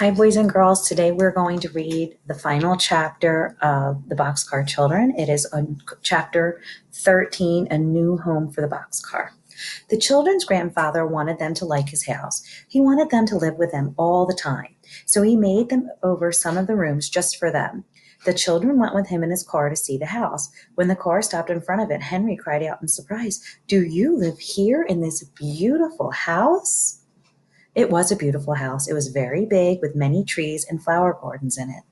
Hi, boys and girls. Today we're going to read the final chapter of the Boxcar Children. It is on chapter 13, A New Home for the Boxcar. The children's grandfather wanted them to like his house. He wanted them to live with him all the time. So he made them over some of the rooms just for them. The children went with him in his car to see the house. When the car stopped in front of it, Henry cried out in surprise, "Do you live here in this beautiful house?" It was a beautiful house. It was very big with many trees and flower gardens in it.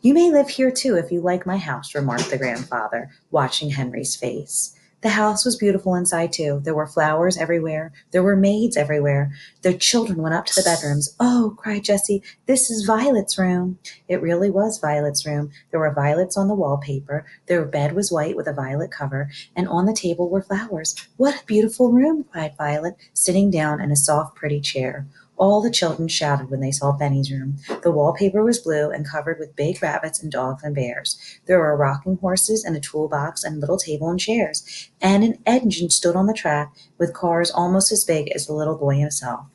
"You may live here too if you like my house," remarked the grandfather, watching Henry's face. The house was beautiful inside too. There were flowers everywhere. There were maids everywhere. The children went up to the bedrooms. "Oh," cried Jessie, "this is Violet's room." It really was Violet's room. There were violets on the wallpaper. Their bed was white with a violet cover, and on the table were flowers. "What a beautiful room!" cried Violet, sitting down in a soft, pretty chair. All the children shouted when they saw Benny's room. The wallpaper was blue and covered with big rabbits and dogs and bears. There were rocking horses and a toolbox and a little table and chairs, and an engine stood on the track with cars almost as big as the little boy himself.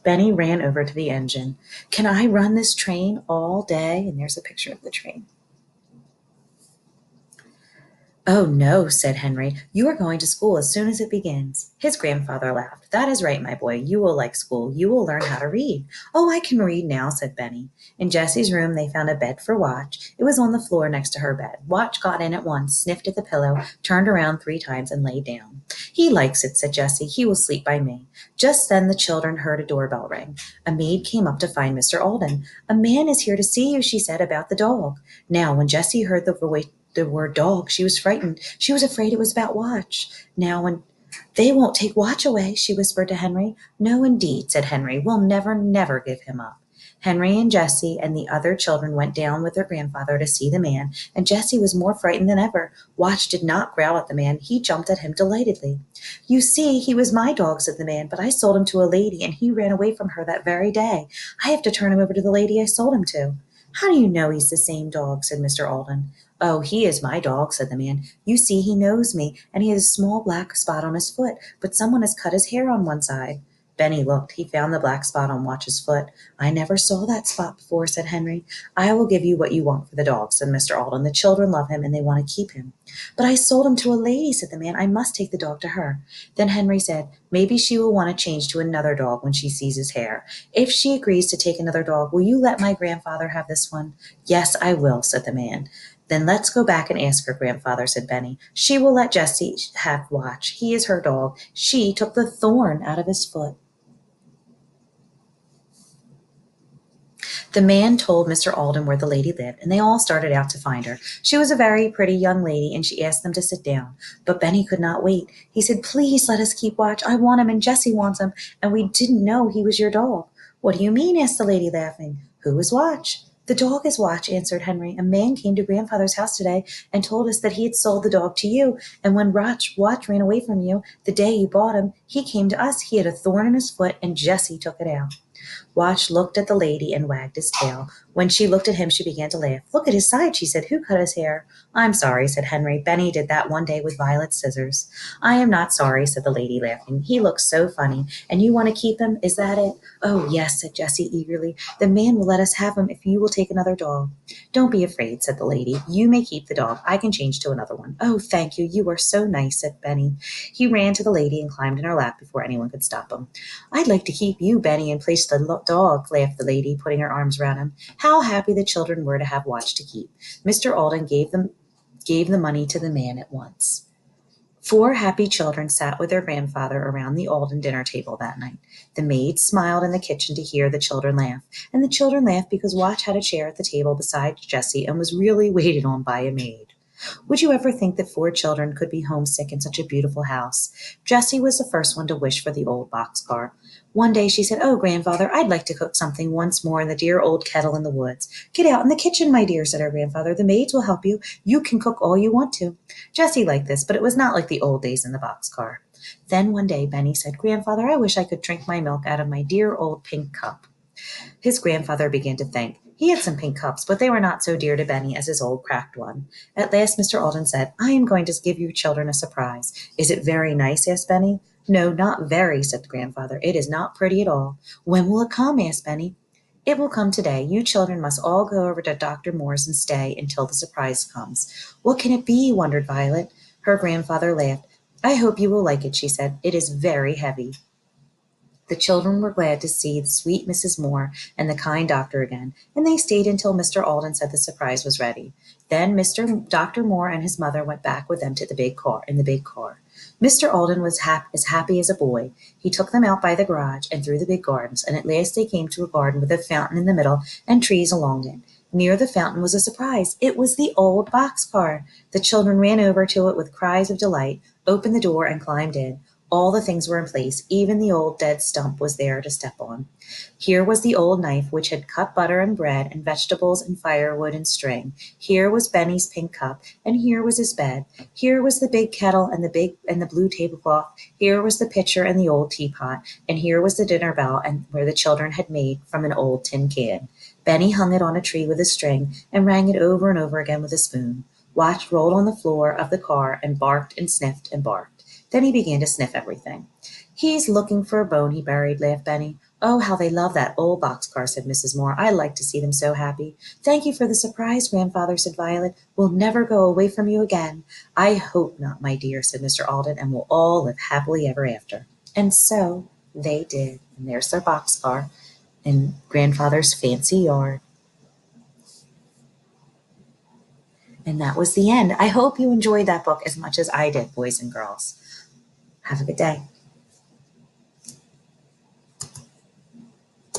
Benny ran over to the engine. "Can I run this train all day?" And there's a picture of the train. "Oh, no," said Henry. "You are going to school as soon as it begins." His grandfather laughed. "That is right, my boy. You will like school. You will learn how to read." "Oh, I can read now," said Benny. In Jessie's room they found a bed for Watch. It was on the floor next to her bed. Watch got in at once, sniffed at the pillow, turned around 3 times, and lay down. "He likes it," said Jessie. "He will sleep by me." Just then the children heard a doorbell ring. A maid came up to find Mr. Alden. "A man is here to see you," she said, "about the dog." Now, when Jessie heard the word dog, she was frightened. She was afraid it was about Watch. Now, when "They won't take Watch away," she whispered to Henry. "No, indeed," said Henry. "We'll never, never give him up." Henry and Jessie and the other children went down with their grandfather to see the man, and Jessie was more frightened than ever. Watch did not growl at the man. He jumped at him delightedly. "You see, he was my dog," said the man, "but I sold him to a lady, and he ran away from her that very day. I have to turn him over to the lady I sold him to." "How do you know he's the same dog?" said Mr. Alden. "Oh, he is my dog," said the man. "You see, he knows me, and he has a small black spot on his foot, but someone has cut his hair on one side." Benny looked. He found the black spot on Watch's foot. "I never saw that spot before," said Henry. "I will give you what you want for the dog," said Mr. Alden. "The children love him, and they want to keep him." "But I sold him to a lady," said the man. "I must take the dog to her." Then Henry said, "Maybe she will want to change to another dog when she sees his hair. If she agrees to take another dog, will you let my grandfather have this one?" "Yes, I will," said the man. "Then let's go back and ask her, grandfather," said Benny. "She will let Jessie have Watch. He is her dog. She took the thorn out of his foot." The man told Mr. Alden where the lady lived, and they all started out to find her. She was a very pretty young lady, and she asked them to sit down. But Benny could not wait. He said, "Please let us keep Watch. I want him, and Jessie wants him, and we didn't know he was your dog." "What do you mean?" asked the lady, laughing. "Who is Watch?" "The dog is Watch," answered Henry. "A man came to grandfather's house today and told us that he had sold the dog to you, and when Watch ran away from you the day you bought him, he came to us. He had a thorn in his foot, and Jessie took it out." Watch looked at the lady and wagged his tail. When she looked at him, she began to laugh. "Look at his side," she said. "Who cut his hair?" "I'm sorry," said Henry. "Benny did that one day with Violet's scissors." "I am not sorry," said the lady, laughing. "He looks so funny. And you want to keep him? Is that it?" "Oh, yes," said Jessie eagerly. "The man will let us have him if you will take another dog." "Don't be afraid," said the lady. "You may keep the dog. I can change to another one." "Oh, thank you. You are so nice," said Benny. He ran to the lady and climbed in her lap before anyone could stop him. "I'd like to keep you, Benny, and place the dog," laughed the lady, putting her arms around him. How happy the children were to have Watch to keep. Mr. Alden gave the money to the man at once. 4 happy children sat with their grandfather around the Alden dinner table that night. The maid smiled in the kitchen to hear the children laugh, and the children laughed because Watch had a chair at the table beside Jessie and was really waited on by a maid. Would you ever think that 4 children could be homesick in such a beautiful house? Jessie was the first one to wish for the old boxcar. One day she said, "Oh, grandfather, I'd like to cook something once more in the dear old kettle in the woods." "Get out in the kitchen, my dear," said her grandfather. "The maids will help you. You can cook all you want to." Jessie liked this, but it was not like the old days in the boxcar. Then one day Benny said, "Grandfather, I wish I could drink my milk out of my dear old pink cup." His grandfather began to think. He had some pink cups, but they were not so dear to Benny as his old cracked one. At last Mr. Alden said, "I am going to give you children a surprise." "Is it very nice?" asked Benny. "No, not very," said the grandfather. "It is not pretty at all." "When will it come?" asked Benny. It will come today. You children must all go over to Dr. Moore's and stay until the surprise comes. What can it be? Wondered Violet. Her grandfather laughed. I hope you will like it, she said. It is very heavy. The children were glad to see the sweet Mrs. Moore and the kind doctor again, and they stayed until Mr. Alden said the surprise was ready. Then Dr. Moore and his mother went back with them to the big car in the big car. Mr. Alden was as happy as a boy. He took them out by the garage and through the big gardens, and at last they came to a garden with a fountain in the middle and trees along it. Near the fountain was a surprise. It was the old box car. The children ran over to it with cries of delight, opened the door, and climbed in. All the things were in place. Even the old dead stump was there to step on. Here was the old knife which had cut butter and bread and vegetables and firewood and string. Here was Benny's pink cup, and here was his bed. Here was the big kettle and the blue tablecloth. Here was the pitcher and the old teapot, and here was the dinner bell and where the children had made from an old tin can. Benny hung it on a tree with a string and rang it over and over again with a spoon. Watch rolled on the floor of the car and barked and sniffed and barked. Then he began to sniff everything. He's looking for a bone he buried, laughed Benny. Oh, how they love that old boxcar, said Mrs. Moore. I like to see them so happy. Thank you for the surprise, Grandfather, said Violet. We'll never go away from you again. I hope not, my dear, said Mr. Alden, and we'll all live happily ever after. And so they did. And there's their boxcar in Grandfather's fancy yard. And that was the end. I hope you enjoyed that book as much as I did, boys and girls. Have a good day.